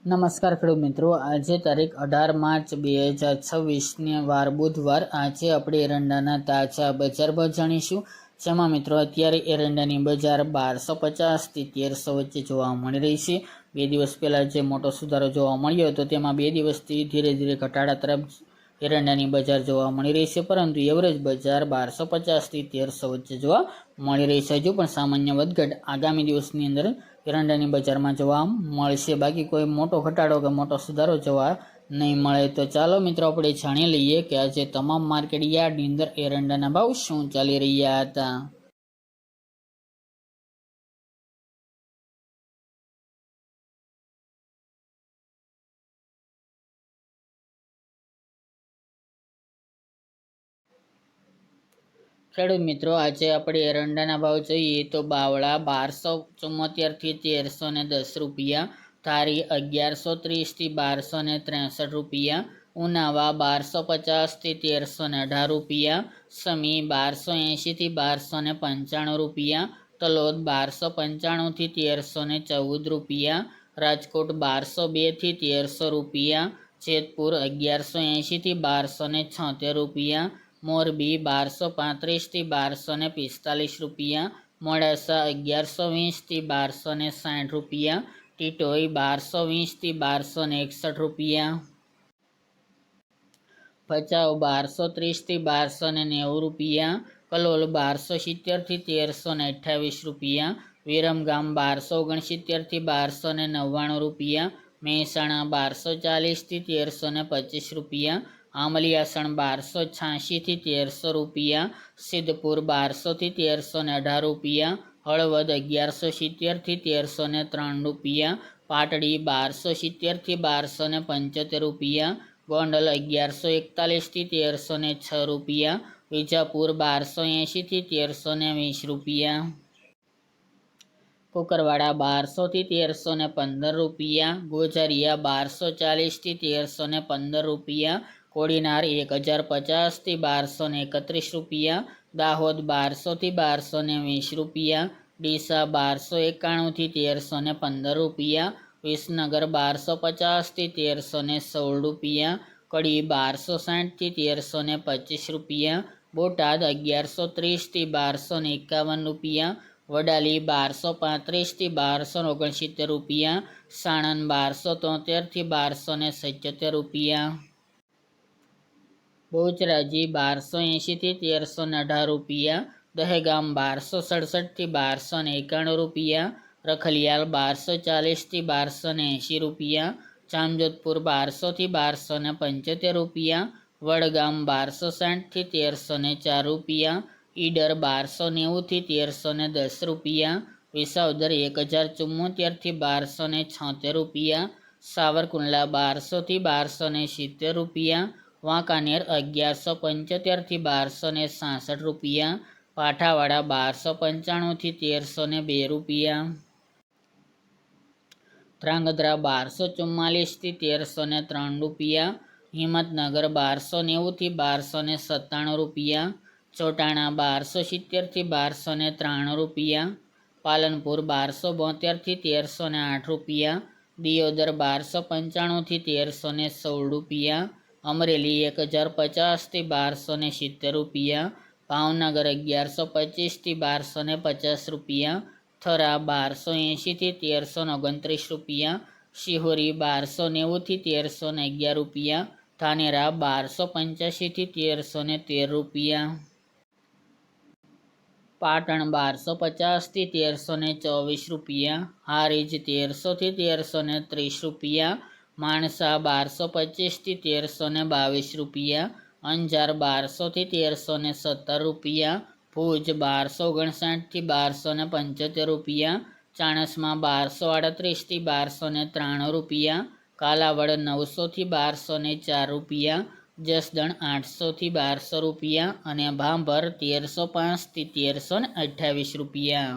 નમસ્કાર ખેડૂત મિત્રો, આજે તારીખ 18 માર્ચ 2026 વાર બુધવાર. આજે આપણે એરંડાના તાજા બજાર ભાવ જાણીશું, જેમાં મિત્રો અત્યારે એરંડાની બજાર 1250 થી 1300 વચ્ચે જોવા મળી રહી છે. 2 દિવસ પહેલા જે મોટો સુધારો જોવા મળ્યો હતો તેમાં 2 દિવસથી ધીરે ધીરે ઘટાડા તરફ એરંડાની બજાર જોવા મળી રહી છે, પરંતુ એવરેજ બજાર 1250 થી 1300 વચ્ચે જોવા મળી રહી છે. હજુ પણ સામાન્ય વધઘટ આગામી દિવસની અંદર એરંડાની બજારમાં જોવા મળશે. બાકી કોઈ મોટો ઘટાડો કે મોટો સુધારો જોવા નહીં મળે. તો ચાલો મિત્રો આપણે જાણી લઈએ કે આજે તમામ માર્કેટ યાર્ડની અંદર એરંડાના ભાવ શું ચાલી રહ્યા હતા. ખેડૂત મિત્રો, આજે આપણે એરંડાના ભાવ જોઈએ તો બાવળા 1274 થી 1310 રૂપિયા, ધારી 1130 થી 1263 રૂપિયા, ઉનાવા 1250 થી 1318 રૂપિયા, સમી 1280 થી 1295 રૂપિયા, તલોદ 1295 થી 1314 રૂપિયા, રાજકોટ 1202 થી 1300 રૂપિયા, જેતપુર 1180 થી 1276 રૂપિયા, મોરબી 1235 થી 1245 રૂપિયા, મોડાસા 1120 થી 1260 રૂપિયા, ટીટોઈ 1220 થી 1261 રૂપિયા, ભચાઉ 1230 થી 1290 રૂપિયા, કલોલ 1270 થી 1328 રૂપિયા, વિરમગામ 1269 થી 1299 રૂપિયા, મહેસાણા 1240 થી 1325 રૂપિયા, આમલીયાસણ 1286 થી 1300 રૂપિયા, સિદ્ધપુર 1200 થી 1318 રૂપિયા, હળવદ 1170 થી 1303 રૂપિયા, પાટડી 1270 થી 1275 રૂપિયા, ગોંડલ 1141 થી 1306 રૂપિયા, વિજાપુર 1280 થી 1320 રૂપિયા, કુકરવાડા 1200 થી 1315 રૂપિયા, ગોઝારિયા 1240 થી 1315 રૂપિયા, કોડીનાર 1050 થી 1231 રૂપિયા, દાહોદ 1200 થી 1220 રૂપિયા, ડીસા 1291 થી 1315 રૂપિયા, વિસનગર 1250 થી 1316 રૂપિયા, કડી 1260 થી 1325 રૂપિયા, બોટાદ 1130 થી 1251 રૂપિયા, વડાલી 1235 થી 1269 રૂપિયા, સાણંદ 1273 થી 1277 રૂપિયા, બહુચરાજી 1280 થી 1318 રૂપિયા, દહેગામ 1267 થી 1291 રૂપિયા, રખલિયાલ 1240 થી 1280 રૂપિયા, જામજોધપુર 1200 થી 1275 રૂપિયા, વડગામ 1260 થી 1304 રૂપિયા, ઈડર 1290 થી 1310 રૂપિયા, વિસાવદર 1074 થી 1276 રૂપિયા, સાવરકુંડલા 1200 થી 1270 રૂપિયા, વાંકાનેર 1175 થી 1266 રૂપિયા, પાઠાવાડા 1295 થી 1302 રૂપિયા, ધ્રાંગધ્રા 1244 થી 1303 રૂપિયા, હિંમતનગર 1290 થી 1297 રૂપિયા, ચોટાણા 1270 થી 1293 રૂપિયા, પાલનપુર 1272 થી 1308 રૂપિયા, દિયોદર 1295 થી 1316 રૂપિયા, અમરેલી 1050 થી 1270 રૂપિયા, ભાવનગર 1125 થી 1250 રૂપિયા, થરા 1280 થી 1329 રૂપિયા, શિહોરી 1290 થી 1311 રૂપિયા, ધાનેરા 1285 થી 1313 રૂપિયા, પાટણ 1250 થી 1324 રૂપિયા, હારીજ 1300 થી 1330 રૂપિયા, માણસા 1225 થી 1322 રૂપિયા, અંજાર 1200 થી 1317 રૂપિયા, ભુજ 1259 થી 1275 રૂપિયા, ચાણસ્મા 1238 થી 1203 રૂપિયા, કાલાવડ 900 થી 1204 રૂપિયા, જસદણ 800 થી 1200 રૂપિયા અને ભાંભર 1305 થી 1328 રૂપિયા.